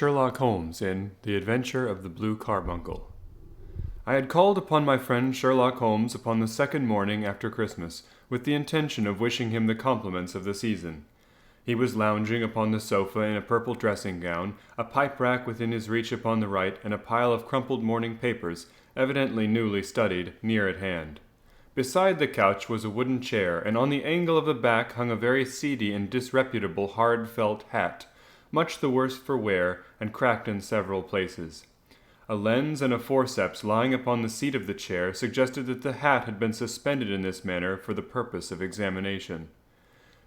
Sherlock Holmes in The Adventure of the Blue Carbuncle. I had called upon my friend Sherlock Holmes upon the second morning after Christmas, with the intention of wishing him the compliments of the season. He was lounging upon the sofa in a purple dressing-gown, a pipe-rack within his reach upon the right, and a pile of crumpled morning papers, evidently newly studied, near at hand. Beside the couch was a wooden chair, and on the angle of the back hung a very seedy and disreputable hard felt hat, much the worse for wear, and cracked in several places. A lens and a forceps lying upon the seat of the chair suggested that the hat had been suspended in this manner for the purpose of examination.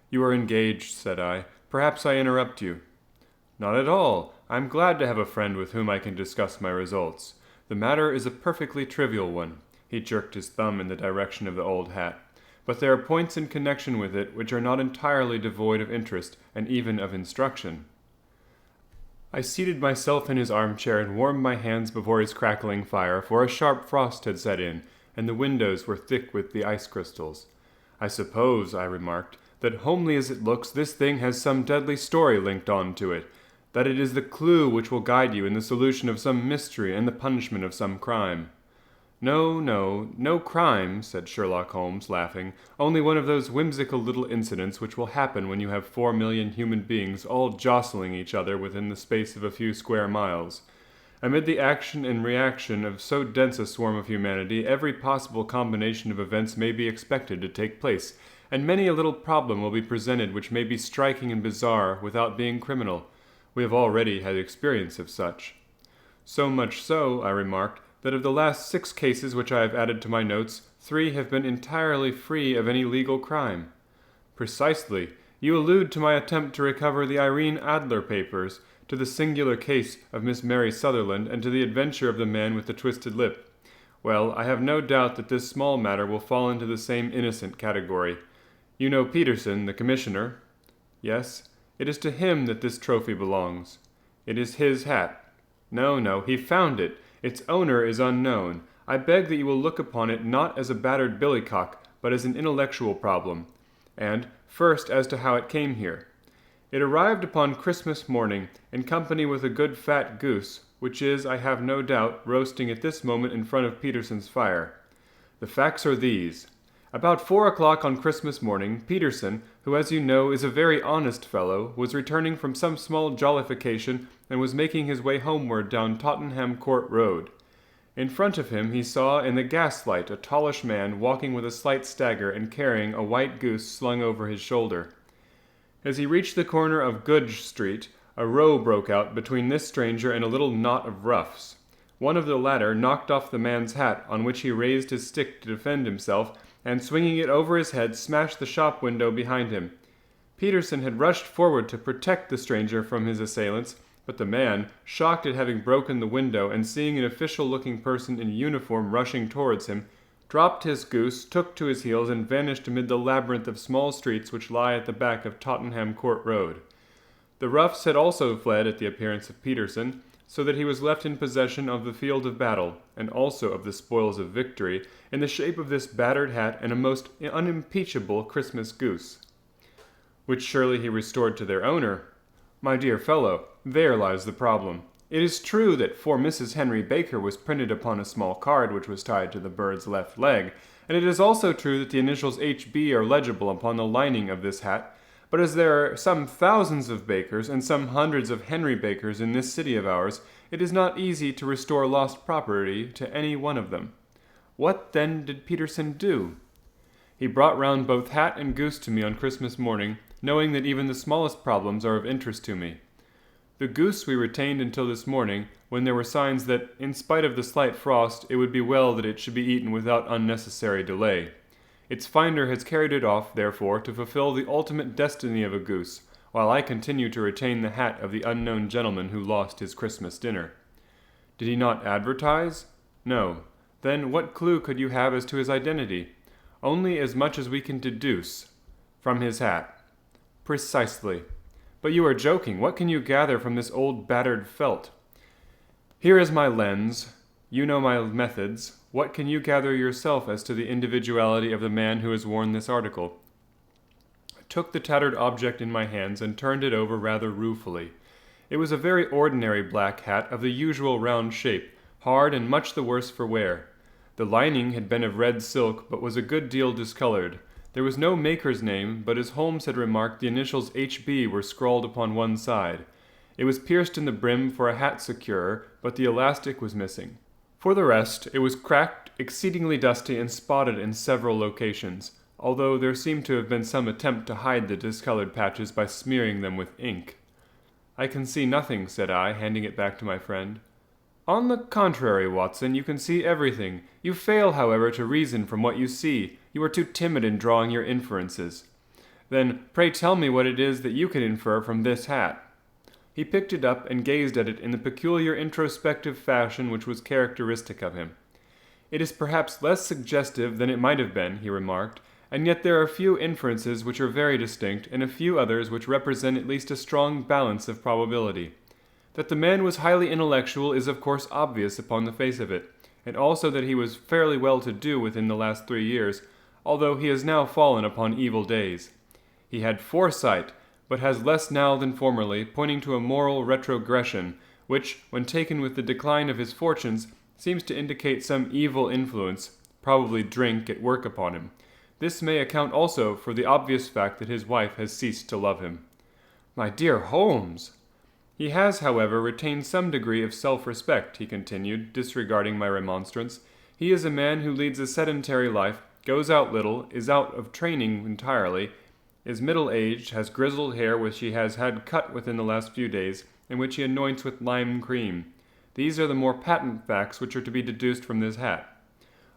"You are engaged," said I. "Perhaps I interrupt you." "Not at all. I am glad to have a friend with whom I can discuss my results. The matter is a perfectly trivial one." He jerked his thumb in the direction of the old hat. "But there are points in connection with it which are not entirely devoid of interest, and even of instruction." I seated myself in his armchair and warmed my hands before his crackling fire, for a sharp frost had set in, and the windows were thick with the ice crystals. "I suppose," I remarked, "that homely as it looks, this thing has some deadly story linked on to it, that it is the clue which will guide you in the solution of some mystery and the punishment of some crime." No crime," said Sherlock Holmes, laughing. "Only one of those whimsical little incidents which will happen when you have 4,000,000 human beings all jostling each other within the space of a few square miles. Amid the action and reaction of so dense a swarm of humanity, every possible combination of events may be expected to take place, and many a little problem will be presented which may be striking and bizarre without being criminal. We have already had experience of such." "So much so," I remarked, "that of the last 6 cases which I have added to my notes, 3 have been entirely free of any legal crime." "Precisely. You allude to my attempt to recover the Irene Adler papers, to the singular case of Miss Mary Sutherland, and to the adventure of the man with the twisted lip. Well, I have no doubt that this small matter will fall into the same innocent category. You know Peterson, the commissioner?" "Yes. It is to him that this trophy belongs." "It is his hat." No, he found it. Its owner is unknown. I beg that you will look upon it not as a battered billycock, but as an intellectual problem. And, first, as to how it came here. It arrived upon Christmas morning, in company with a good fat goose, which is, I have no doubt, roasting at this moment in front of Peterson's fire. The facts are these. About 4 o'clock on Christmas morning, Peterson, who as you know is a very honest fellow, was returning from some small jollification and was making his way homeward down Tottenham Court Road. In front of him he saw in the gaslight a tallish man walking with a slight stagger and carrying a white goose slung over his shoulder. As he reached the corner of Goodge Street, a row broke out between this stranger and a little knot of roughs. One of the latter knocked off the man's hat, on which he raised his stick to defend himself, and swinging it over his head, smashed the shop window behind him. Peterson had rushed forward to protect the stranger from his assailants, but the man, shocked at having broken the window and seeing an official-looking person in uniform rushing towards him, dropped his goose, took to his heels, and vanished amid the labyrinth of small streets which lie at the back of Tottenham Court Road. The roughs had also fled at the appearance of Peterson, so that he was left in possession of the field of battle, and also of the spoils of victory, in the shape of this battered hat and a most unimpeachable Christmas goose. Which surely he restored to their owner. My dear fellow, there lies the problem. It is true that "For Mrs. Henry Baker" was printed upon a small card which was tied to the bird's left leg, and it is also true that the initials H.B. are legible upon the lining of this hat, but as there are some thousands of Bakers and some hundreds of Henry Bakers in this city of ours, it is not easy to restore lost property to any one of them. What, then, did Peterson do? He brought round both hat and goose to me on Christmas morning, knowing that even the smallest problems are of interest to me. The goose we retained until this morning, when there were signs that, in spite of the slight frost, it would be well that it should be eaten without unnecessary delay. Its finder has carried it off, therefore, to fulfill the ultimate destiny of a goose, while I continue to retain the hat of the unknown gentleman who lost his Christmas dinner. Did he not advertise? No. Then what clue could you have as to his identity? Only as much as we can deduce. From his hat. Precisely. But you are joking. What can you gather from this old battered felt? Here is my lens. You know my methods. What can you gather yourself as to the individuality of the man who has worn this article? I took the tattered object in my hands and turned it over rather ruefully. It was a very ordinary black hat of the usual round shape, hard and much the worse for wear. The lining had been of red silk, but was a good deal discolored. There was no maker's name, but as Holmes had remarked, the initials H.B. were scrawled upon one side. It was pierced in the brim for a hat securer, but the elastic was missing. For the rest, it was cracked, exceedingly dusty, and spotted in several locations, although there seemed to have been some attempt to hide the discolored patches by smearing them with ink. "I can see nothing," said I, handing it back to my friend. "On the contrary, Watson, you can see everything. You fail, however, to reason from what you see. You are too timid in drawing your inferences." "Then, pray tell me what it is that you can infer from this hat." He picked it up and gazed at it in the peculiar introspective fashion which was characteristic of him. "It is perhaps less suggestive than it might have been," he remarked, "and yet there are few inferences which are very distinct, and a few others which represent at least a strong balance of probability. That the man was highly intellectual is of course obvious upon the face of it, and also that he was fairly well to do within the last 3 years, although he has now fallen upon evil days. He had foresight, but has less now than formerly, pointing to a moral retrogression, which, when taken with the decline of his fortunes, seems to indicate some evil influence, probably drink, at work upon him. This may account also for the obvious fact that his wife has ceased to love him." "My dear Holmes!" "He has, however, retained some degree of self-respect," he continued, disregarding my remonstrance. "He is a man who leads a sedentary life, goes out little, is out of training entirely, is middle-aged, has grizzled hair which he has had cut within the last few days, and which he anoints with lime cream. These are the more patent facts which are to be deduced from this hat.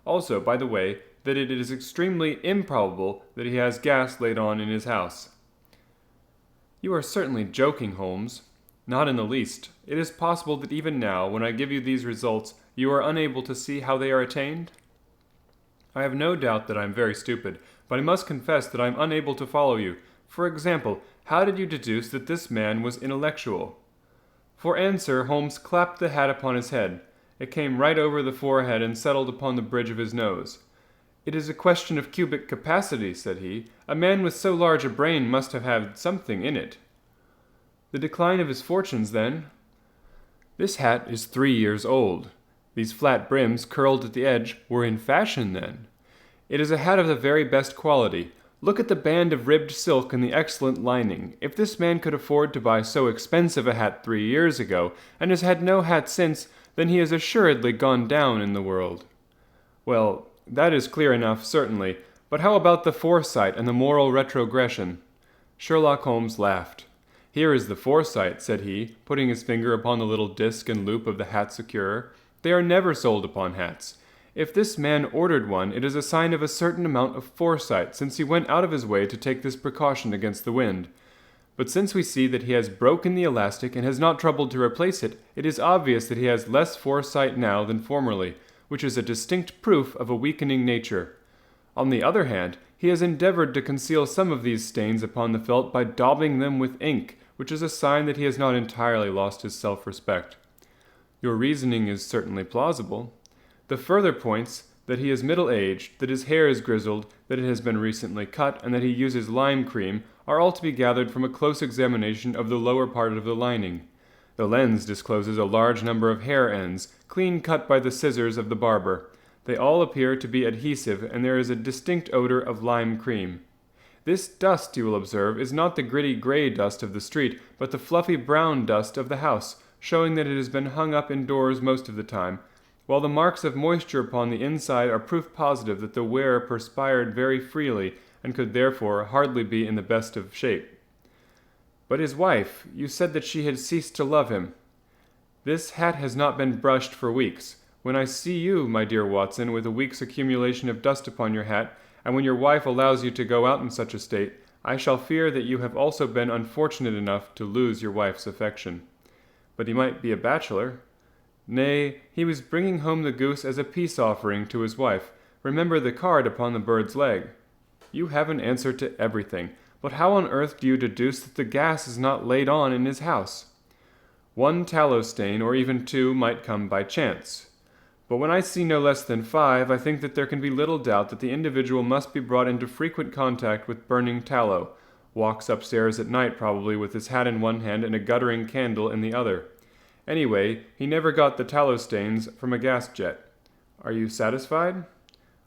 Also, by the way, that it is extremely improbable that he has gas laid on in his house." "You are certainly joking, Holmes." "Not in the least. It is possible that even now, when I give you these results, you are unable to see how they are attained?" "I have no doubt that I am very stupid, but I must confess that I am unable to follow you. For example, how did you deduce that this man was intellectual?" For answer, Holmes clapped the hat upon his head. It came right over the forehead and settled upon the bridge of his nose. "It is a question of cubic capacity," said he. "A man with so large a brain must have had something in it." "The decline of his fortunes, then?" "This hat is 3 years old. These flat brims, curled at the edge, were in fashion then. It is a hat of the very best quality. Look at the band of ribbed silk and the excellent lining. If this man could afford to buy so expensive a hat 3 years ago, and has had no hat since, then he has assuredly gone down in the world." "Well, that is clear enough, certainly. But how about the foresight and the moral retrogression?" Sherlock Holmes laughed. "Here is the foresight," said he, putting his finger upon the little disc and loop of the hat securer. "They are never sold upon hats. If this man ordered one, it is a sign of a certain amount of foresight, since he went out of his way to take this precaution against the wind. But since we see that he has broken the elastic and has not troubled to replace it, it is obvious that he has less foresight now than formerly, which is a distinct proof of a weakening nature. On the other hand, he has endeavored to conceal some of these stains upon the felt by daubing them with ink, which is a sign that he has not entirely lost his self-respect." "Your reasoning is certainly plausible." "The further points, that he is middle-aged, that his hair is grizzled, that it has been recently cut, and that he uses lime cream, are all to be gathered from a close examination of the lower part of the lining. The lens discloses a large number of hair ends, clean cut by the scissors of the barber. They all appear to be adhesive, and there is a distinct odor of lime cream. This dust, you will observe, is not the gritty gray dust of the street, but the fluffy brown dust of the house, showing that it has been hung up indoors most of the time, while the marks of moisture upon the inside are proof positive that the wearer perspired very freely, and could therefore hardly be in the best of shape." "But his wife, you said that she had ceased to love him." "This hat has not been brushed for weeks. When I see you, my dear Watson, with a week's accumulation of dust upon your hat, and when your wife allows you to go out in such a state, I shall fear that you have also been unfortunate enough to lose your wife's affection." "But he might be a bachelor." "Nay, he was bringing home the goose as a peace offering to his wife. Remember the card upon the bird's leg." "You have an answer to everything. But how on earth do you deduce that the gas is not laid on in his house?" "One tallow stain, or even 2, might come by chance. But when I see no less than 5, I think that there can be little doubt that the individual must be brought into frequent contact with burning tallow. Walks upstairs at night probably with his hat in one hand and a guttering candle in the other. Anyway, he never got the tallow stains from a gas jet. Are you satisfied?"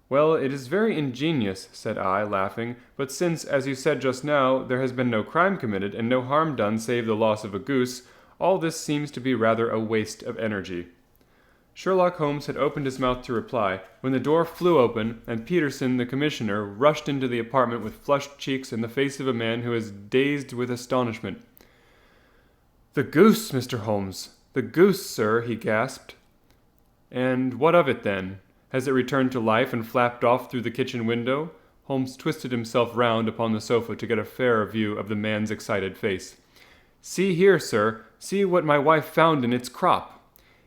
"Well, it is very ingenious," said I, laughing, "but since, as you said just now, there has been no crime committed and no harm done save the loss of a goose, all this seems to be rather a waste of energy." Sherlock Holmes had opened his mouth to reply, when the door flew open, and Peterson, the commissioner, rushed into the apartment with flushed cheeks and the face of a man who is dazed with astonishment. "The goose, Mr. Holmes! The goose, sir!" he gasped. "And what of it, then? Has it returned to life and flapped off through the kitchen window?" Holmes twisted himself round upon the sofa to get a fairer view of the man's excited face. "See here, sir! See what my wife found in its crop!"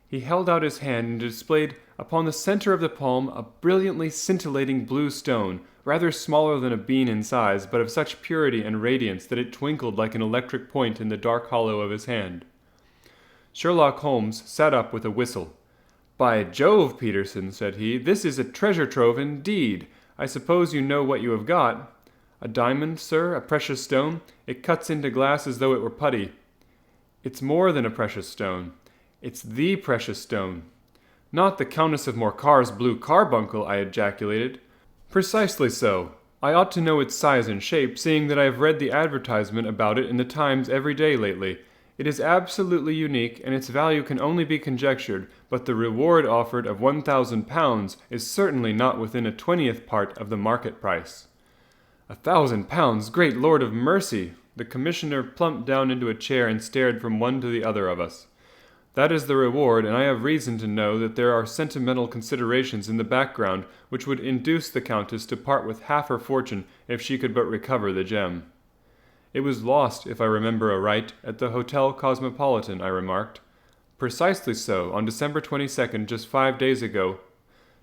He held out his hand and displayed upon the center of the palm a brilliantly scintillating blue stone, rather smaller than a bean in size, but of such purity and radiance that it twinkled like an electric point in the dark hollow of his hand. Sherlock Holmes sat up with a whistle. "By Jove, Peterson," said he, "this is a treasure trove indeed. I suppose you know what you have got?" "A diamond, sir, a precious stone. It cuts into glass as though it were putty." "It's more than a precious stone. It's the precious stone." "Not the Countess of Morcar's Blue Carbuncle," I ejaculated. "Precisely so. I ought to know its size and shape, seeing that I have read the advertisement about it in the Times every day lately. It is absolutely unique, and its value can only be conjectured, but the reward offered of £1,000 is certainly not within a 20th part of the market price." £1,000! Great Lord of mercy! The commissioner plumped down into a chair and stared from one to the other of us. "That is the reward, and I have reason to know that there are sentimental considerations in the background which would induce the Countess to part with half her fortune if she could but recover the gem." "It was lost, if I remember aright, at the Hotel Cosmopolitan," I remarked. "Precisely so, on December 22nd, just 5 days ago.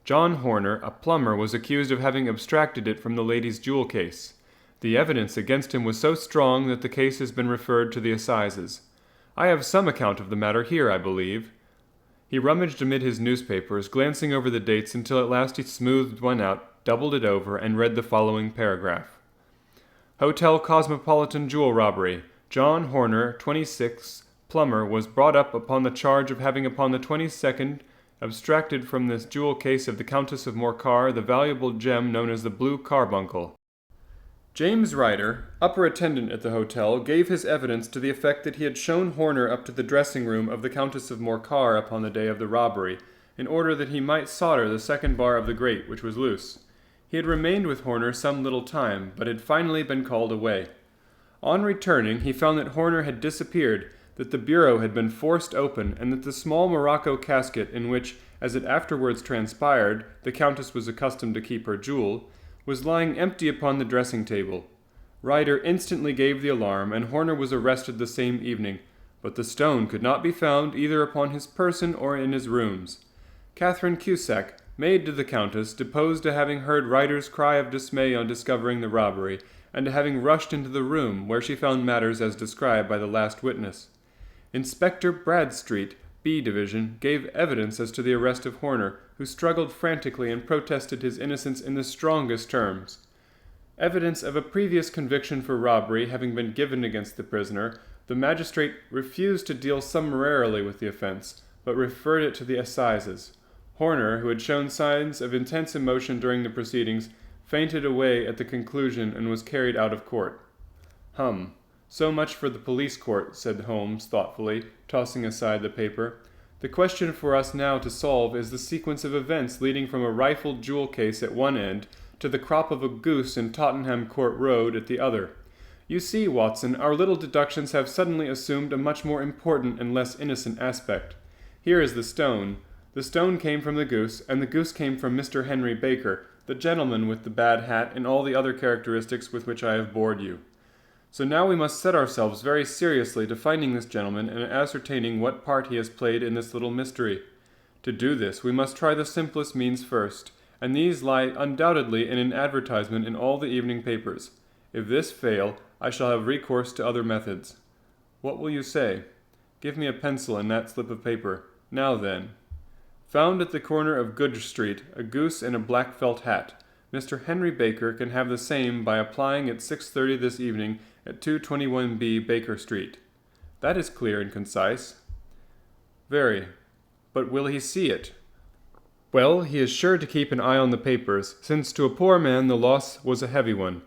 John Horner, a plumber, was accused of having abstracted it from the lady's jewel case. The evidence against him was so strong that the case has been referred to the assizes. I have some account of the matter here, I believe." He rummaged amid his newspapers, glancing over the dates until at last he smoothed one out, doubled it over, and read the following paragraph. "Hotel Cosmopolitan jewel robbery. John Horner, 26, plumber, was brought up upon the charge of having upon the 22nd abstracted from the jewel case of the Countess of Morcar the valuable gem known as the Blue Carbuncle. James Ryder, upper attendant at the hotel, gave his evidence to the effect that he had shown Horner up to the dressing room of the Countess of Morcar upon the day of the robbery, in order that he might solder the second bar of the grate, which was loose. He had remained with Horner some little time, but had finally been called away. On returning, he found that Horner had disappeared, that the bureau had been forced open, and that the small morocco casket in which, as it afterwards transpired, the Countess was accustomed to keep her jewel, was lying empty upon the dressing-table. Ryder instantly gave the alarm, and Horner was arrested the same evening, but the stone could not be found either upon his person or in his rooms. Catherine Cusack, maid to the Countess, deposed to having heard Ryder's cry of dismay on discovering the robbery, and to having rushed into the room, where she found matters as described by the last witness. Inspector Bradstreet, B Division, gave evidence as to the arrest of Horner, who struggled frantically and protested his innocence in the strongest terms. Evidence of a previous conviction for robbery having been given against the prisoner, the magistrate refused to deal summarily with the offence, but referred it to the assizes. Horner, who had shown signs of intense emotion during the proceedings, fainted away at the conclusion and was carried out of court. So much for the police court," said Holmes thoughtfully, tossing aside the paper. "The question for us now to solve is the sequence of events leading from a rifled jewel case at one end to the crop of a goose in Tottenham Court Road at the other. You see, Watson, our little deductions have suddenly assumed a much more important and less innocent aspect. Here is the stone. The stone came from the goose, and the goose came from Mr. Henry Baker, the gentleman with the bad hat and all the other characteristics with which I have bored you. So now we must set ourselves very seriously to finding this gentleman and ascertaining what part he has played in this little mystery. To do this, we must try the simplest means first, and these lie undoubtedly in an advertisement in all the evening papers. If this fail, I shall have recourse to other methods. What will you say? Give me a pencil and that slip of paper. Now then. Found at the corner of Goodge Street, a goose in a black felt hat. Mr. Henry Baker can have the same by applying at 6:30 this evening at 221B Baker Street. That is clear and concise. Very. But will he see it? Well, he is sure to keep an eye on the papers, since to a poor man the loss was a heavy one.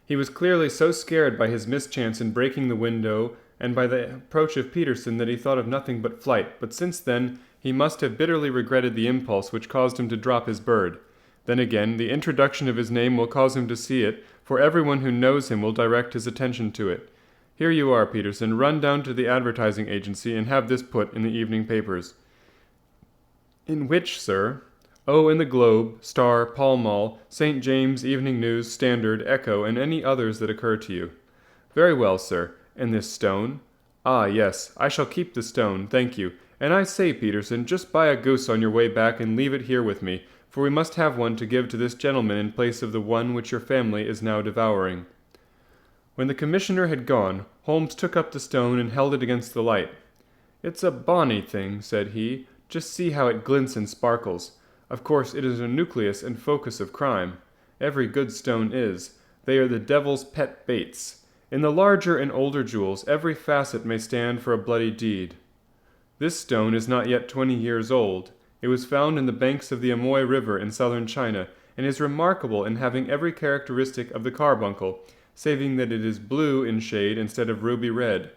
He was clearly so scared by his mischance in breaking the window and by the approach of Peterson that he thought of nothing but flight, but since then he must have bitterly regretted the impulse which caused him to drop his bird. Then again, the introduction of his name will cause him to see it, for everyone who knows him will direct his attention to it. Here you are, Peterson. Run down to the advertising agency and have this put in the evening papers. In which, sir? Oh, in the Globe, Star, Pall Mall, St. James, Evening News, Standard, Echo, and any others that occur to you. Very well, sir. And this stone? Ah, yes, I shall keep the stone, thank you. And I say, Peterson, just buy a goose on your way back and leave it here with me, for we must have one to give to this gentleman in place of the one which your family is now devouring. When the commissioner had gone, Holmes took up the stone and held it against the light. It's a bonny thing, said he. Just see how it glints and sparkles. Of course, it is a nucleus and focus of crime. Every good stone is. They are the devil's pet baits. In the larger and older jewels, every facet may stand for a bloody deed. This stone is not yet 20 years old. It was found in the banks of the Amoy River in southern China, and is remarkable in having every characteristic of the carbuncle, saving that it is blue in shade instead of ruby red.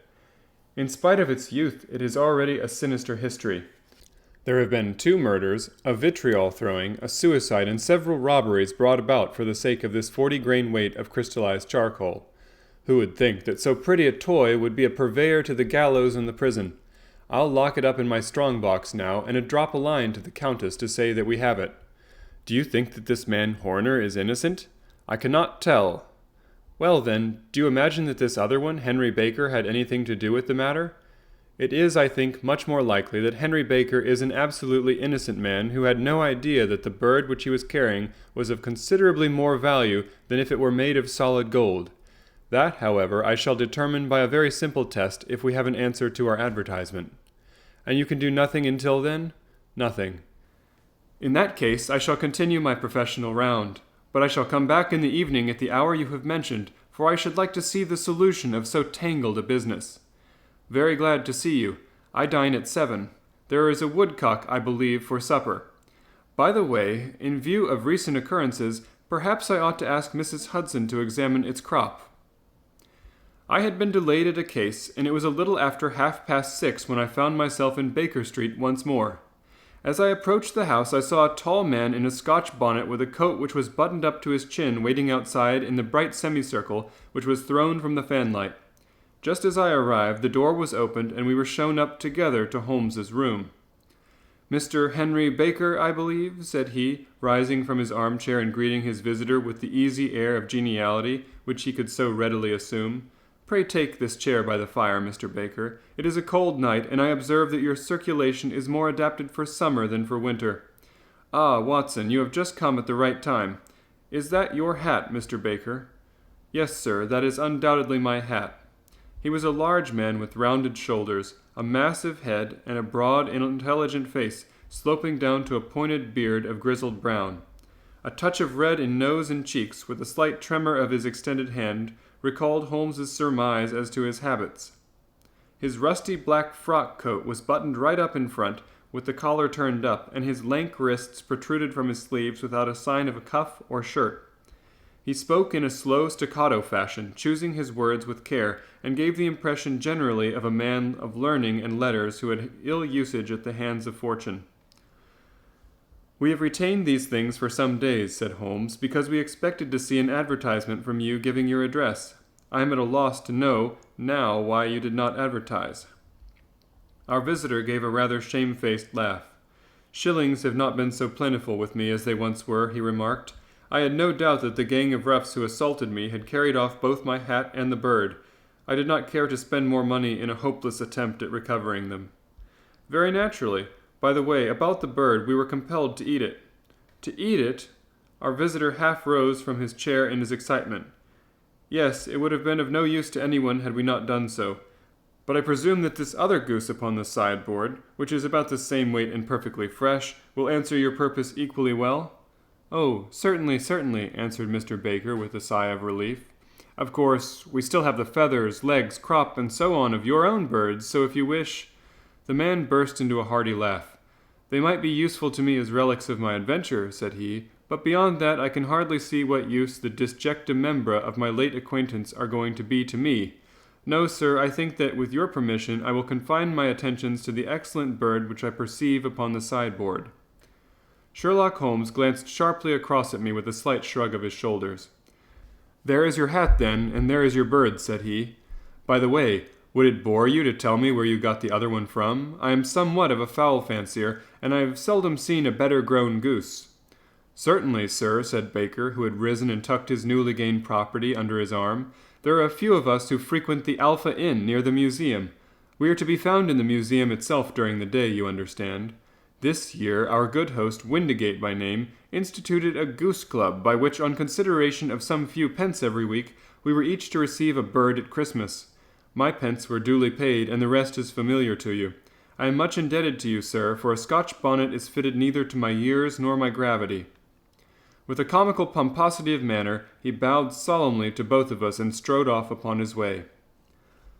In spite of its youth, it is already a sinister history. There have been 2 murders, a vitriol throwing, a suicide, and several robberies brought about for the sake of this 40-grain weight of crystallized charcoal. Who would think that so pretty a toy would be a purveyor to the gallows and the prison? I'll lock it up in my strong-box now, and drop a line to the Countess to say that we have it. Do you think that this man Horner is innocent? I cannot tell. Well then, do you imagine that this other one, Henry Baker, had anything to do with the matter? It is, I think, much more likely that Henry Baker is an absolutely innocent man who had no idea that the bird which he was carrying was of considerably more value than if it were made of solid gold. That, however, I shall determine by a very simple test if we have an answer to our advertisement. And you can do nothing until then? Nothing. In that case, I shall continue my professional round, but I shall come back in the evening at the hour you have mentioned, for I should like to see the solution of so tangled a business. Very glad to see you. I dine at 7. There is a woodcock, I believe, for supper. By the way, in view of recent occurrences, perhaps I ought to ask Mrs. Hudson to examine its crop. I had been delayed at a case, and it was a little after 6:30 when I found myself in Baker Street once more. As I approached the house, I saw a tall man in a Scotch bonnet with a coat which was buttoned up to his chin waiting outside in the bright semicircle which was thrown from the fanlight. Just as I arrived, the door was opened, and we were shown up together to Holmes's room. "Mr. Henry Baker, I believe," said he, rising from his armchair and greeting his visitor with the easy air of geniality which he could so readily assume. "Pray take this chair by the fire, Mr. Baker. It is a cold night, and I observe that your circulation is more adapted for summer than for winter. Ah, Watson, you have just come at the right time. Is that your hat, Mr. Baker?" "Yes, sir, that is undoubtedly my hat." He was a large man with rounded shoulders, a massive head, and a broad and intelligent face, sloping down to a pointed beard of grizzled brown. A touch of red in nose and cheeks, with a slight tremor of his extended hand, recalled Holmes's surmise as to his habits. His rusty black frock coat was buttoned right up in front, with the collar turned up, and his lank wrists protruded from his sleeves without a sign of a cuff or shirt. He spoke in a slow staccato fashion, choosing his words with care, and gave the impression generally of a man of learning and letters who had ill usage at the hands of fortune. "We have retained these things for some days," said Holmes, "because we expected to see an advertisement from you giving your address. I am at a loss to know now why you did not advertise." Our visitor gave a rather shamefaced laugh. "Shillings have not been so plentiful with me as they once were," he remarked. "I had no doubt that the gang of roughs who assaulted me had carried off both my hat and the bird. I did not care to spend more money in a hopeless attempt at recovering them." "Very naturally. By the way, about the bird, we were compelled to eat it." "To eat it?" Our visitor half rose from his chair in his excitement. "Yes, it would have been of no use to anyone had we not done so. But I presume that this other goose upon the sideboard, which is about the same weight and perfectly fresh, will answer your purpose equally well?" "Oh, certainly, certainly," answered Mr. Baker with a sigh of relief. "Of course, we still have the feathers, legs, crop, and so on of your own birds, so if you wish—" The man burst into a hearty laugh. "They might be useful to me as relics of my adventure," said he, "but beyond that I can hardly see what use the disjecta membra of my late acquaintance are going to be to me. No, sir, I think that, with your permission, I will confine my attentions to the excellent bird which I perceive upon the sideboard." Sherlock Holmes glanced sharply across at me with a slight shrug of his shoulders. "There is your hat, then, and there is your bird," said he. "By the way, would it bore you to tell me where you got the other one from? I am somewhat of a fowl fancier, and I have seldom seen a better grown goose." "Certainly, sir," said Baker, who had risen and tucked his newly gained property under his arm. "There are a few of us who frequent the Alpha Inn near the museum. We are to be found in the museum itself during the day, you understand. This year our good host, Windigate by name, instituted a goose club by which, on consideration of some few pence every week, we were each to receive a bird at Christmas. My pence were duly paid, and the rest is familiar to you. I am much indebted to you, sir, for a Scotch bonnet is fitted neither to my years nor my gravity." With a comical pomposity of manner, he bowed solemnly to both of us and strode off upon his way.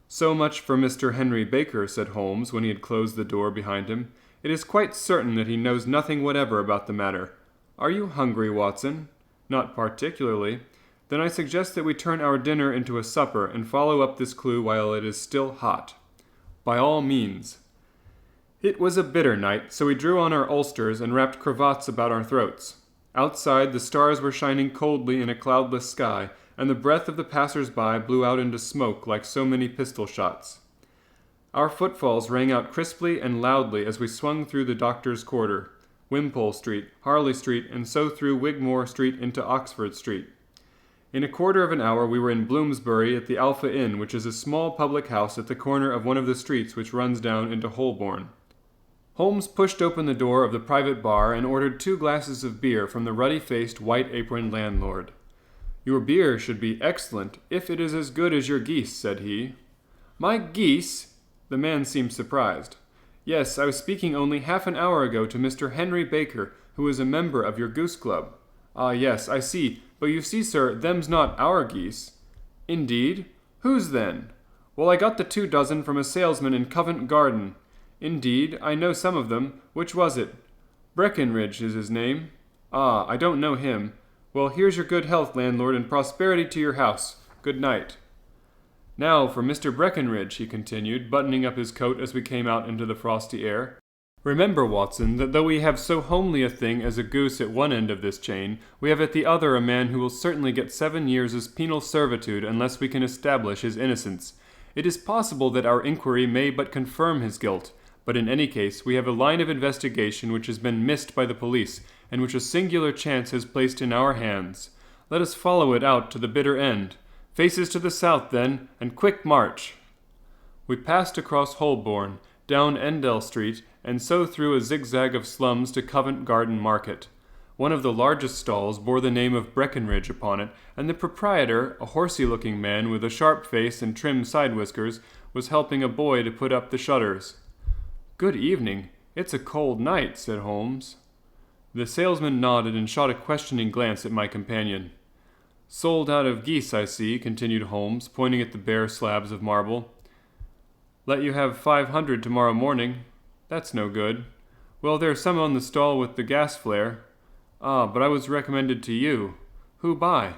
"So much for Mr. Henry Baker," said Holmes, when he had closed the door behind him. "It is quite certain that he knows nothing whatever about the matter. Are you hungry, Watson?" "Not particularly." "Then I suggest that we turn our dinner into a supper and follow up this clue while it is still hot." "By all means." It was a bitter night, so we drew on our ulsters and wrapped cravats about our throats. Outside, the stars were shining coldly in a cloudless sky, and the breath of the passers-by blew out into smoke like so many pistol shots. Our footfalls rang out crisply and loudly as we swung through the Doctor's Quarter, Wimpole Street, Harley Street, and so through Wigmore Street into Oxford Street. In a quarter of an hour we were in Bloomsbury at the Alpha Inn, which is a small public house at the corner of one of the streets which runs down into Holborn. Holmes pushed open the door of the private bar and ordered 2 glasses of beer from the ruddy-faced, white-aproned landlord. "Your beer should be excellent, if it is as good as your geese," said he. "My geese?" The man seemed surprised. "Yes, I was speaking only half an hour ago to Mr. Henry Baker, who is a member of your goose club." "Ah, yes, I see. But you see, sir, them's not our geese." "Indeed? Whose then?" "Well, I got the 2 dozen from a salesman in Covent Garden." "Indeed, I know some of them. Which was it?" "Breckenridge is his name." "Ah, I don't know him. Well, here's your good health, landlord, and prosperity to your house. Good night." "Now for Mr. Breckenridge," he continued, buttoning up his coat as we came out into the frosty air. "Remember, Watson, that though we have so homely a thing as a goose at one end of this chain, we have at the other a man who will certainly get 7 years' penal servitude unless we can establish his innocence. It is possible that our inquiry may but confirm his guilt, but in any case we have a line of investigation which has been missed by the police, and which a singular chance has placed in our hands. Let us follow it out to the bitter end. Faces to the south, then, and quick march." We passed across Holborn, down Endell Street, and so through a zigzag of slums to Covent Garden Market. One of the largest stalls bore the name of Breckenridge upon it, and the proprietor, a horsey-looking man with a sharp face and trim side-whiskers, was helping a boy to put up the shutters. "Good evening. It's a cold night," said Holmes. The salesman nodded and shot a questioning glance at my companion. "Sold out of geese, I see," continued Holmes, pointing at the bare slabs of marble. "Let you have 500 tomorrow morning." "That's no good." "Well, there's some on the stall with the gas flare." "Ah, but I was recommended to you." "Who by?"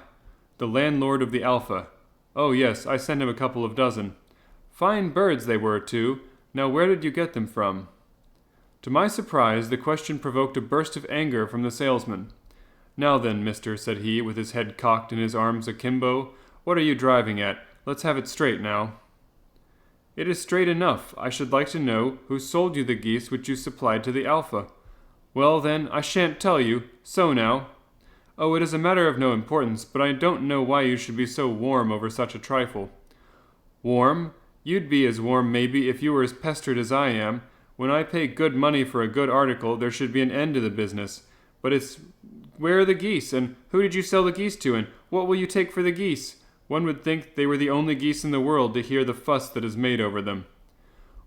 "The landlord of the Alpha." "Oh, yes, I sent him a couple of dozen." "Fine birds they were, too. Now where did you get them from?" To my surprise, the question provoked a burst of anger from the salesman. "Now then, mister," said he, with his head cocked and his arms akimbo, "what are you driving at? Let's have it straight now." "It is straight enough. I should like to know who sold you the geese which you supplied to the Alpha." "Well, then, I shan't tell you. So now." "Oh, it is a matter of no importance, but I don't know why you should be so warm over such a trifle." "Warm? You'd be as warm, maybe, if you were as pestered as I am. When I pay good money for a good article, there should be an end to the business. But where are the geese, and who did you sell the geese to, and what will you take for the geese? One would think they were the only geese in the world to hear the fuss that is made over them."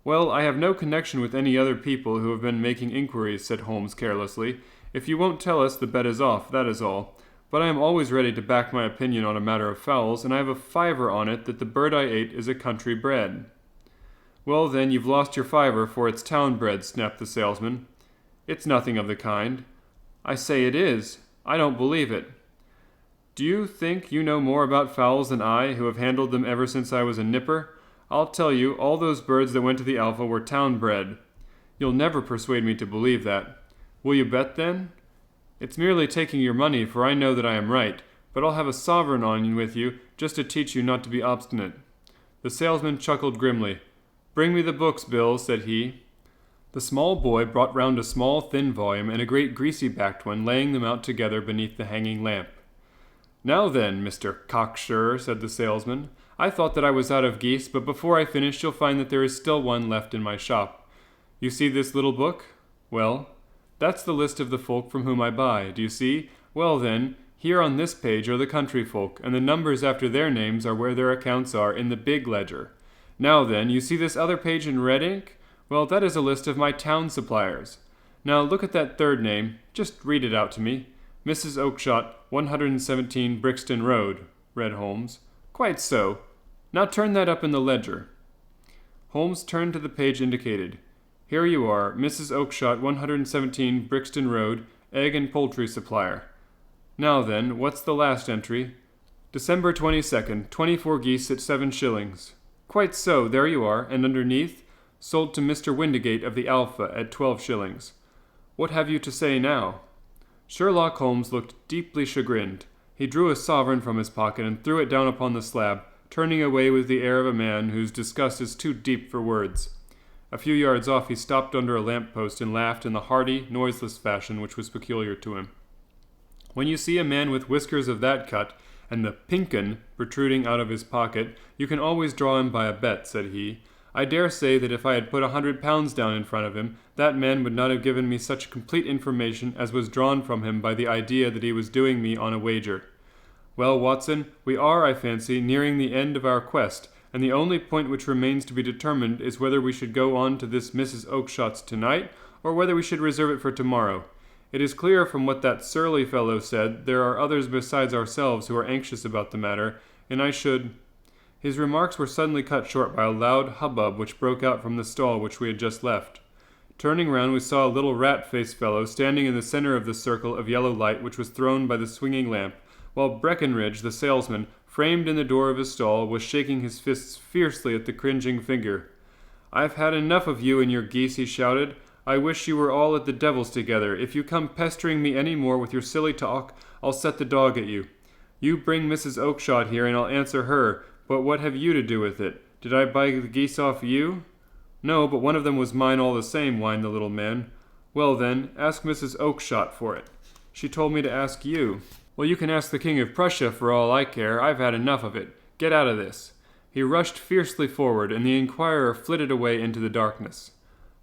"Well, I have no connection with any other people who have been making inquiries," said Holmes carelessly. If you won't tell us, the bet is off, that is all. But I am always ready to back my opinion on a matter of fowls, and I have a fiver on it that the bird I ate is a country bred." "Well, then, you've lost your fiver, for it's town bred," snapped the salesman. "It's nothing of the kind." "I say it is. I don't believe it." "Do you think you know more about fowls than I, who have handled them ever since I was a nipper? I'll tell you, all those birds that went to the Alpha were town bred." "You'll never persuade me to believe that." "Will you bet, then?" "It's merely taking your money, for I know that I am right, but I'll have a sovereign on with you, just to teach you not to be obstinate." The salesman chuckled grimly. "Bring me the books, Bill," said he. The small boy brought round a small, thin volume and a great greasy-backed one, laying them out together beneath the hanging lamp. "Now then, Mr. Cocksure," said the salesman, "I thought that I was out of geese, but before I finish you'll find that there is still one left in my shop. You see this little book? Well, that's the list of the folk from whom I buy, do you see? Well then, here on this page are the country folk, and the numbers after their names are where their accounts are in the big ledger. Now then, you see this other page in red ink? Well, that is a list of my town suppliers. Now look at that third name, just read it out to me. Mrs. Oakshott, 117 Brixton Road, read Holmes. "Quite so. Now turn that up in the ledger." Holmes turned to the page indicated. "Here you are, Mrs. Oakshott, 117 Brixton Road, egg and poultry supplier. Now then, what's the last entry? December 22nd, 24 geese at 7 shillings. Quite so, there you are, and underneath, sold to Mr. Windigate of the Alpha at 12 shillings. What have you to say now?" Sherlock Holmes looked deeply chagrined. He drew a sovereign from his pocket and threw it down upon the slab, turning away with the air of a man whose disgust is too deep for words. A few yards off he stopped under a lamp-post and laughed in the hearty, noiseless fashion which was peculiar to him. "When you see a man with whiskers of that cut, and the pink 'un protruding out of his pocket, you can always draw him by a bet," said he. "I dare say that if I had put £100 down in front of him, that man would not have given me such complete information as was drawn from him by the idea that he was doing me on a wager. Well, Watson, we are, I fancy, nearing the end of our quest, and the only point which remains to be determined is whether we should go on to this Mrs. Oakshott's tonight, or whether we should reserve it for tomorrow. It is clear from what that surly fellow said, there are others besides ourselves who are anxious about the matter, and I should—" His remarks were suddenly cut short by a loud hubbub which broke out from the stall which we had just left. Turning round, we saw a little rat-faced fellow standing in the center of the circle of yellow light which was thrown by the swinging lamp, while Breckenridge, the salesman, framed in the door of his stall, was shaking his fists fiercely at the cringing figure. "I've had enough of you and your geese," he shouted. "I wish you were all at the devil's together. If you come pestering me any more with your silly talk, I'll set the dog at you. You bring Mrs. Oakshott here and I'll answer her, but what have you to do with it? Did I buy the geese off you?" "No, but one of them was mine all the same," whined the little man. "Well then, ask Mrs. Oakshott for it." "She told me to ask you." "Well, you can ask the King of Prussia for all I care. I've had enough of it. Get out of this." He rushed fiercely forward, and the inquirer flitted away into the darkness.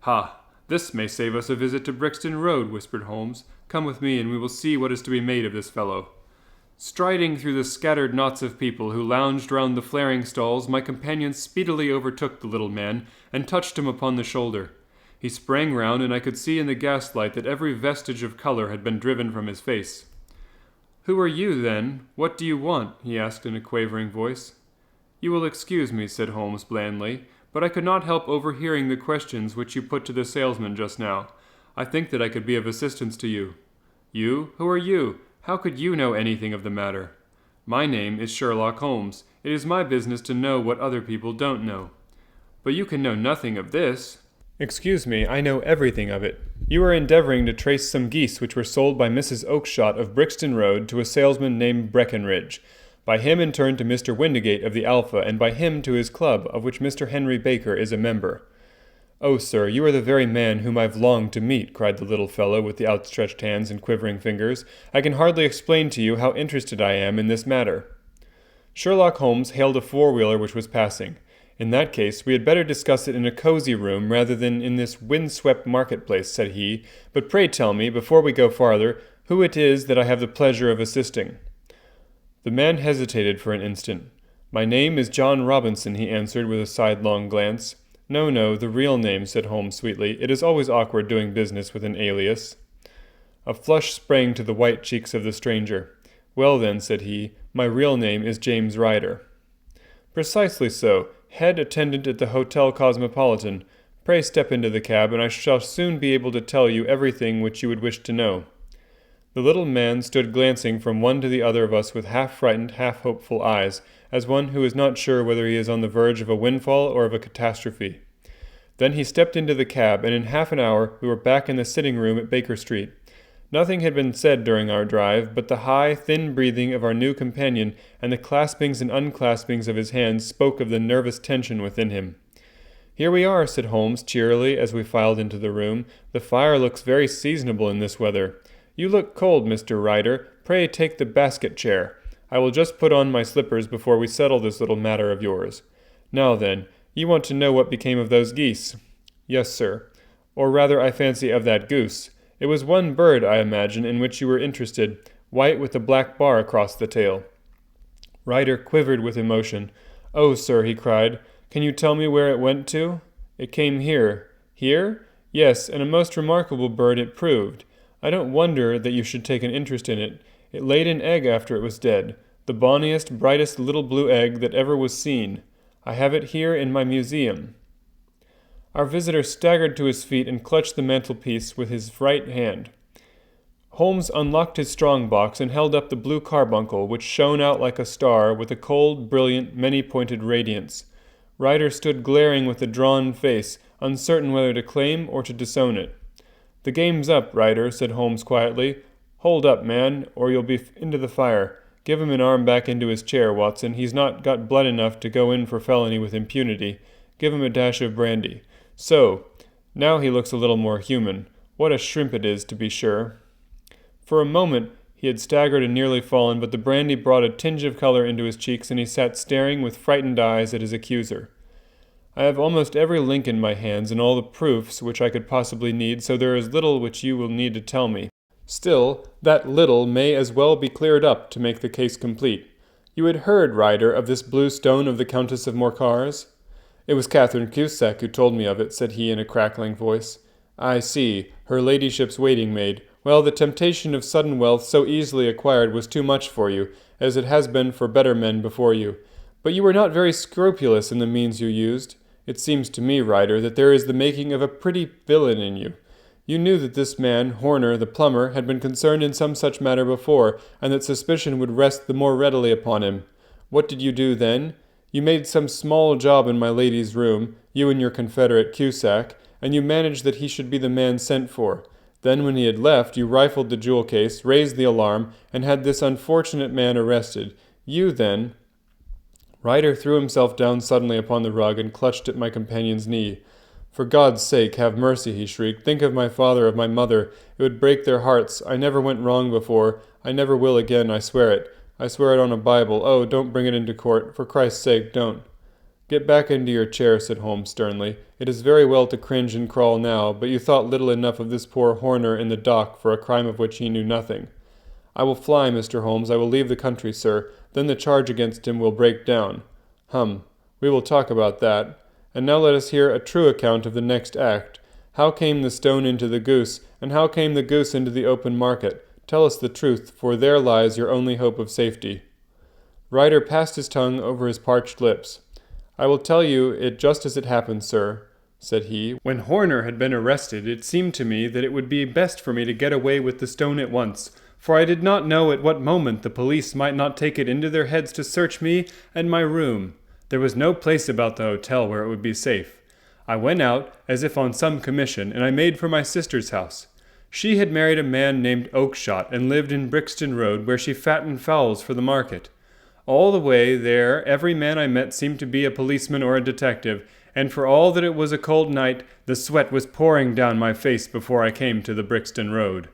"Ha! This may save us a visit to Brixton Road," whispered Holmes. "Come with me, and we will see what is to be made of this fellow." Striding through the scattered knots of people who lounged round the flaring stalls, my companion speedily overtook the little man and touched him upon the shoulder. He sprang round, and I could see in the gaslight that every vestige of color had been driven from his face. "Who are you, then? What do you want?" he asked in a quavering voice. "You will excuse me," said Holmes blandly, "but I could not help overhearing the questions which you put to the salesman just now. I think that I could be of assistance to you." "You? Who are you? How could you know anything of the matter?" "My name is Sherlock Holmes. It is my business to know what other people don't know." "But you can know nothing of this." "Excuse me, I know everything of it. You are endeavoring to trace some geese which were sold by Mrs. Oakshott of Brixton Road to a salesman named Breckenridge, by him in turn to Mr. Windigate of the Alpha, and by him to his club, of which Mr. Henry Baker is a member." "Oh, sir, you are the very man whom I've longed to meet," cried the little fellow with the outstretched hands and quivering fingers. "I can hardly explain to you how interested I am in this matter." Sherlock Holmes hailed a four-wheeler which was passing. "In that case, we had better discuss it in a cozy room rather than in this wind-swept marketplace," said he. "But pray tell me, before we go farther, who it is that I have the pleasure of assisting." The man hesitated for an instant. "My name is John Robinson," he answered with a sidelong glance. "No, the real name," said Holmes sweetly. "It is always awkward doing business with an alias." A flush sprang to the white cheeks of the stranger. "Well then," said he, "my real name is James Ryder." "Precisely so, head attendant at the Hotel Cosmopolitan. Pray step into the cab, and I shall soon be able to tell you everything which you would wish to know." The little man stood glancing from one to the other of us with half-frightened, half-hopeful eyes, as one who is not sure whether he is on the verge of a windfall or of a catastrophe. Then he stepped into the cab, and in half an hour we were back in the sitting-room at Baker Street. Nothing had been said during our drive, but the high, thin breathing of our new companion and the claspings and unclaspings of his hands spoke of the nervous tension within him. "Here we are," said Holmes cheerily as we filed into the room. "The fire looks very seasonable in this weather. You look cold, Mr. Ryder. Pray take the basket chair. I will just put on my slippers before we settle this little matter of yours. Now then, you want to know what became of those geese?" "Yes, sir. Or rather, I fancy, of that goose. It was one bird, I imagine, in which you were interested, white with a black bar across the tail." Ryder quivered with emotion. "Oh, sir," he cried, "can you tell me where it went to?" "It came here." "Here?" "Yes, and a most remarkable bird it proved. I don't wonder that you should take an interest in it. It laid an egg after it was dead, the bonniest, brightest little blue egg that ever was seen. I have it here in my museum." Our visitor staggered to his feet and clutched the mantelpiece with his right hand. Holmes unlocked his strong-box and held up the Blue Carbuncle, which shone out like a star with a cold, brilliant, many-pointed radiance. Ryder stood glaring with a drawn face, uncertain whether to claim or to disown it. "The game's up, Ryder," said Holmes quietly. "Hold up, man, or you'll be into the fire. Give him an arm back into his chair, Watson. He's not got blood enough to go in for felony with impunity. Give him a dash of brandy. So, now he looks a little more human. What a shrimp it is, to be sure." For a moment he had staggered and nearly fallen, but the brandy brought a tinge of color into his cheeks, and he sat staring with frightened eyes at his accuser. "I have almost every link in my hands and all the proofs which I could possibly need, so there is little which you will need to tell me. Still, that little may as well be cleared up to make the case complete. You had heard, Ryder, of this blue stone of the Countess of Morcar's?" "It was Catherine Cusack who told me of it," said he in a crackling voice. "I see, her ladyship's waiting-maid. Well, the temptation of sudden wealth so easily acquired was too much for you, as it has been for better men before you. But you were not very scrupulous in the means you used. It seems to me, Ryder, that there is the making of a pretty villain in you. You knew that this man, Horner, the plumber, had been concerned in some such matter before, and that suspicion would rest the more readily upon him. What did you do then? You made some small job in my lady's room, you and your confederate Cusack, and you managed that he should be the man sent for. Then when he had left, you rifled the jewel case, raised the alarm, and had this unfortunate man arrested. You then—" Ryder threw himself down suddenly upon the rug and clutched at my companion's knee. "For God's sake, have mercy," he shrieked. "Think of my father, of my mother. It would break their hearts. I never went wrong before. I never will again, I swear it. I swear it on a Bible. Oh, don't bring it into court. For Christ's sake, don't." "Get back into your chair," said Holmes sternly. "It is very well to cringe and crawl now, but you thought little enough of this poor Horner in the dock for a crime of which he knew nothing." "I will fly, Mr. Holmes. I will leave the country, sir. Then the charge against him will break down." "Hum. We will talk about that. And now let us hear a true account of the next act. How came the stone into the goose, and how came the goose into the open market? Tell us the truth, for there lies your only hope of safety." Ryder passed his tongue over his parched lips. "I will tell you it just as it happened, sir," said he. "When Horner had been arrested, it seemed to me that it would be best for me to get away with the stone at once, for I did not know at what moment the police might not take it into their heads to search me and my room. There was no place about the hotel where it would be safe. I went out, as if on some commission, and I made for my sister's house. She had married a man named Oakshott and lived in Brixton Road, where she fattened fowls for the market. All the way there every man I met seemed to be a policeman or a detective, and for all that it was a cold night, the sweat was pouring down my face before I came to the Brixton Road.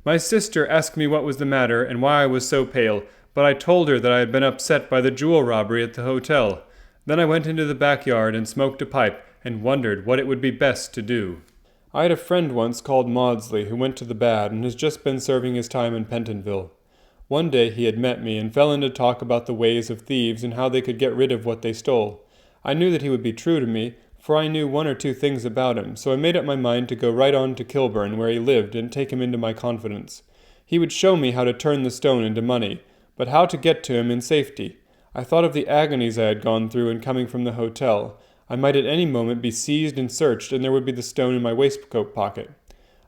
My sister asked me what was the matter and why I was so pale, but I told her that I had been upset by the jewel robbery at the hotel. Then I went into the backyard and smoked a pipe, and wondered what it would be best to do. I had a friend once called Maudsley who went to the bad and has just been serving his time in Pentonville. One day he had met me and fell into talk about the ways of thieves and how they could get rid of what they stole. I knew that he would be true to me, for I knew one or two things about him, so I made up my mind to go right on to Kilburn, where he lived, and take him into my confidence. He would show me how to turn the stone into money, but how to get to him in safety. I thought of the agonies I had gone through in coming from the hotel. I might at any moment be seized and searched, and there would be the stone in my waistcoat pocket.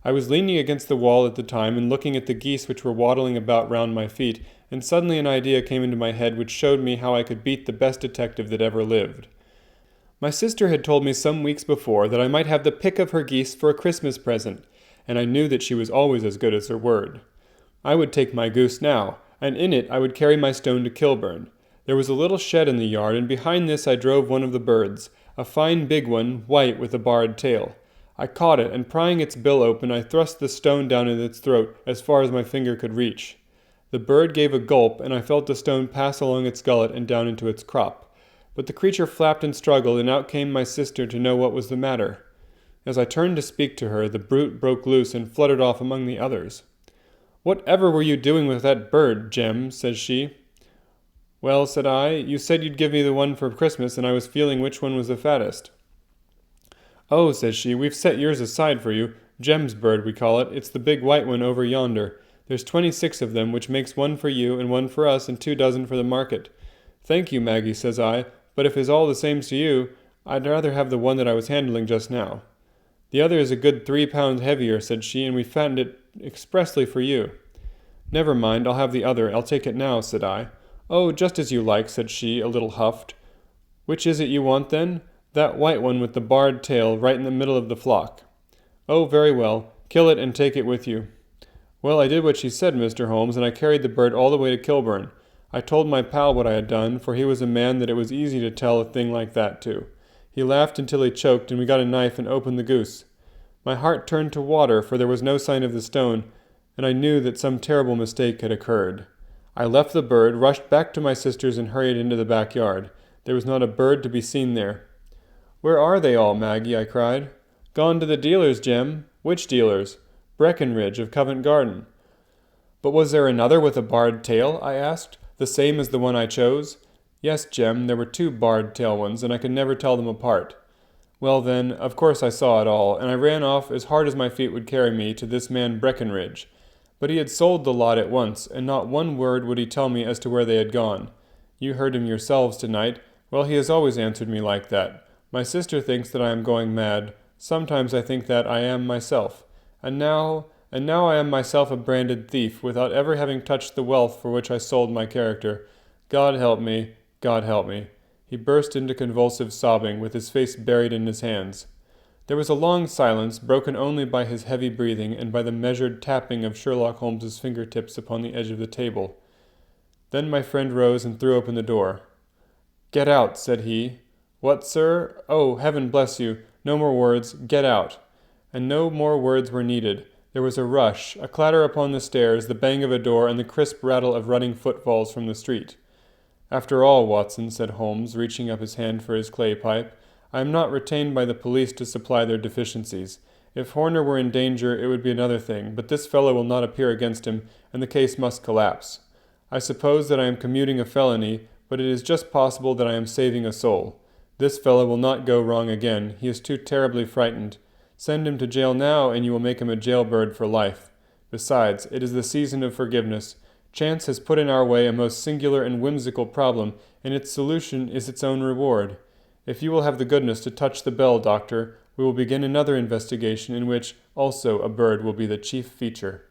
I was leaning against the wall at the time and looking at the geese which were waddling about round my feet, and suddenly an idea came into my head which showed me how I could beat the best detective that ever lived. My sister had told me some weeks before that I might have the pick of her geese for a Christmas present, and I knew that she was always as good as her word. I would take my goose now, and in it I would carry my stone to Kilburn. There was a little shed in the yard, and behind this I drove one of the birds, a fine big one, white with a barred tail. I caught it, and prying its bill open, I thrust the stone down in its throat as far as my finger could reach. The bird gave a gulp, and I felt the stone pass along its gullet and down into its crop. But the creature flapped and struggled, and out came my sister to know what was the matter. As I turned to speak to her, the brute broke loose and fluttered off among the others. "Whatever were you doing with that bird, Jem?" says she. "Well," said I, "you said you'd give me the one for Christmas, and I was feeling which one was the fattest." "Oh," says she, "we've set yours aside for you. Jem's bird, we call it. It's the big white one over yonder. There's 26 of them, which makes one for you and one for us and 2 dozen for the market." "Thank you, Maggie," says I, "but if it's all the same to you, I'd rather have the one that I was handling just now." "The other is a good 3 pounds heavier," said she, "and we fattened it expressly for you." "Never mind, I'll have the other. I'll take it now," said I. "Oh, just as you like," said she, a little huffed. "Which is it you want, then?" "That white one with the barred tail, right in the middle of the flock." "Oh, very well. Kill it and take it with you." Well, I did what she said, Mr. Holmes, and I carried the bird all the way to Kilburn. I told my pal what I had done, for he was a man that it was easy to tell a thing like that to. He laughed until he choked, and we got a knife and opened the goose. My heart turned to water, for there was no sign of the stone, and I knew that some terrible mistake had occurred. I left the bird, rushed back to my sister's, and hurried into the backyard. There was not a bird to be seen there. "Where are they all, Maggie?" I cried. "Gone to the dealers, Jem." "Which dealers?" "Breckenridge of Covent Garden." "But was there another with a barred tail?" I asked. "The same as the one I chose?" "Yes, Jem, there were 2 barred tail ones, and I could never tell them apart." Well then, of course I saw it all, and I ran off as hard as my feet would carry me to this man Breckenridge. But he had sold the lot at once, and not one word would he tell me as to where they had gone. You heard him yourselves tonight. Well, he has always answered me like that. My sister thinks that I am going mad. Sometimes I think that I am myself. And now I am myself a branded thief, without ever having touched the wealth for which I sold my character. God help me, God help me. He burst into convulsive sobbing, with his face buried in his hands. There was a long silence, broken only by his heavy breathing and by the measured tapping of Sherlock Holmes's fingertips upon the edge of the table. Then my friend rose and threw open the door. "Get out," said he. "What, sir? Oh, heaven bless you! No more words. Get out." And no more words were needed. There was a rush, a clatter upon the stairs, the bang of a door, and the crisp rattle of running footfalls from the street. "After all, Watson," said Holmes, reaching up his hand for his clay pipe, "I am not retained by the police to supply their deficiencies. If Horner were in danger, it would be another thing, but this fellow will not appear against him, and the case must collapse. I suppose that I am commuting a felony, but it is just possible that I am saving a soul. This fellow will not go wrong again. He is too terribly frightened. Send him to jail now, and you will make him a jailbird for life. Besides, it is the season of forgiveness. Chance has put in our way a most singular and whimsical problem, and its solution is its own reward. If you will have the goodness to touch the bell, Doctor, we will begin another investigation in which, also, a bird will be the chief feature."